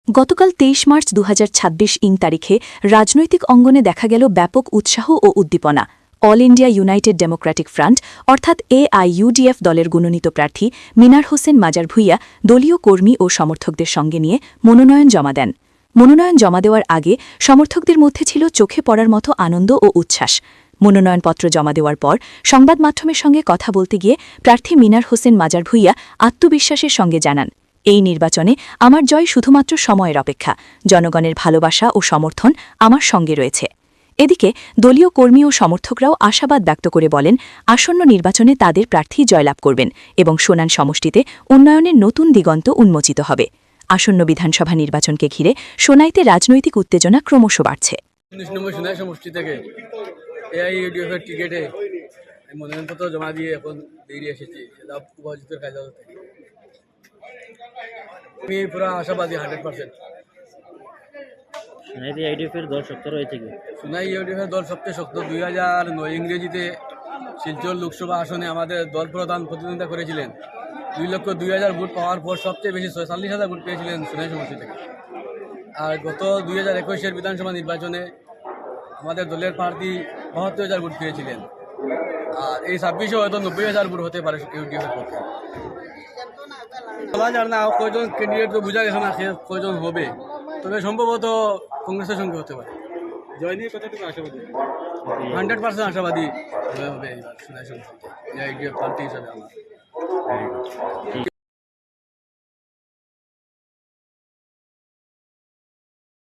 গতকাল ২৩ মার্চ ২০২৬ তারিখে রাজনৈতিক অঙ্গনে দেখা গেল ব্যাপক উৎসাহ ও উদ্দীপনা। All India United Democratic front অর্থাৎ AIUDF দলের গুণনীত প্রার্থী মিনার হোসেন মাজার ভুঁইয়া দলীয় কর্মী ও সমর্থকদের সঙ্গে নিয়ে মনোনয়ন জমা দেন। মনোনয়ন জমা দেওয়ার আগে সমর্থকদের মধ্যে ছিল চোখে পড়ার মতো আনন্দ ও উচ্ছ্বাস। মনোনয়নপত্র জমা দেওয়ার পর সংবাদ মাধ্যমের সঙ্গে কথা বলতে গিয়ে প্রার্থী মিনার হোসেন মাজার ভুঁইয়া আত্মবিশ্বাসের সঙ্গে জানান, এই নির্বাচনে আমার জয় শুধুমাত্র সময়ের অপেক্ষা। জনগণের ভালোবাসা ও সমর্থন আমার সঙ্গে রয়েছে। এদিকে দলীয় কর্মী ও সমর্থকরাও আশাবাদ ব্যক্ত করে বলেন, আসন্ন নির্বাচনে তাদের প্রার্থী জয়লাভ করবেন এবং সোনান সমষ্টিতে উন্নয়নের নতুন দিগন্ত উন্মোচিত হবে। আসন্ন বিধানসভা নির্বাচনকে ঘিরে সোনাইতে রাজনৈতিক উত্তেজনা ক্রমশ বাড়ছে। 19 নম্বর সোনাই সমষ্টি থেকে AIUDF এর টিকেটে মনোনয়নপত্র জমা দিয়ে এখন বেরিয়ে এসেছি উপহাজিতের কাজ থেকে। আমি পুরো আশাবাদী 100%। সোনাই IDF এর দল শক্ত রয়েছে কি? সোনাই IUDF এর দল সবচেয়ে শক্ত। 2009 ইংরেজিতে শিলচর লোকসভা আসনে আমাদের দল প্রধান প্রতিদ্বন্দ্বিতা করেছিলেন। 2,02,000 ভোট পাওয়ার পর সবচেয়ে বেশি 46,000 ভোট পেয়েছিলেন সোনাই সমষ্টি থেকে। আর গত 2021-এর বিধানসভা নির্বাচনে আমাদের দলের প্রার্থী 72,000 ভোট পেয়েছিলেন। আর এই 26-এ হয়তো 90,000 ভোট হতে পারে ইউডিএফের পক্ষে। বলা যায় না কয়জন ক্যান্ডিডেট তো বোঝা গেছে না সে কয়জন হবে, তবে সম্ভবত কংগ্রেসের সঙ্গে হতে পারে। জয় নিয়ে কতটুকু আশাবাদী? 100% আশাবাদী হবে এবার সোনাই সমষ্টিতে ইউডিএফ প্রার্থী হিসাবে আমার।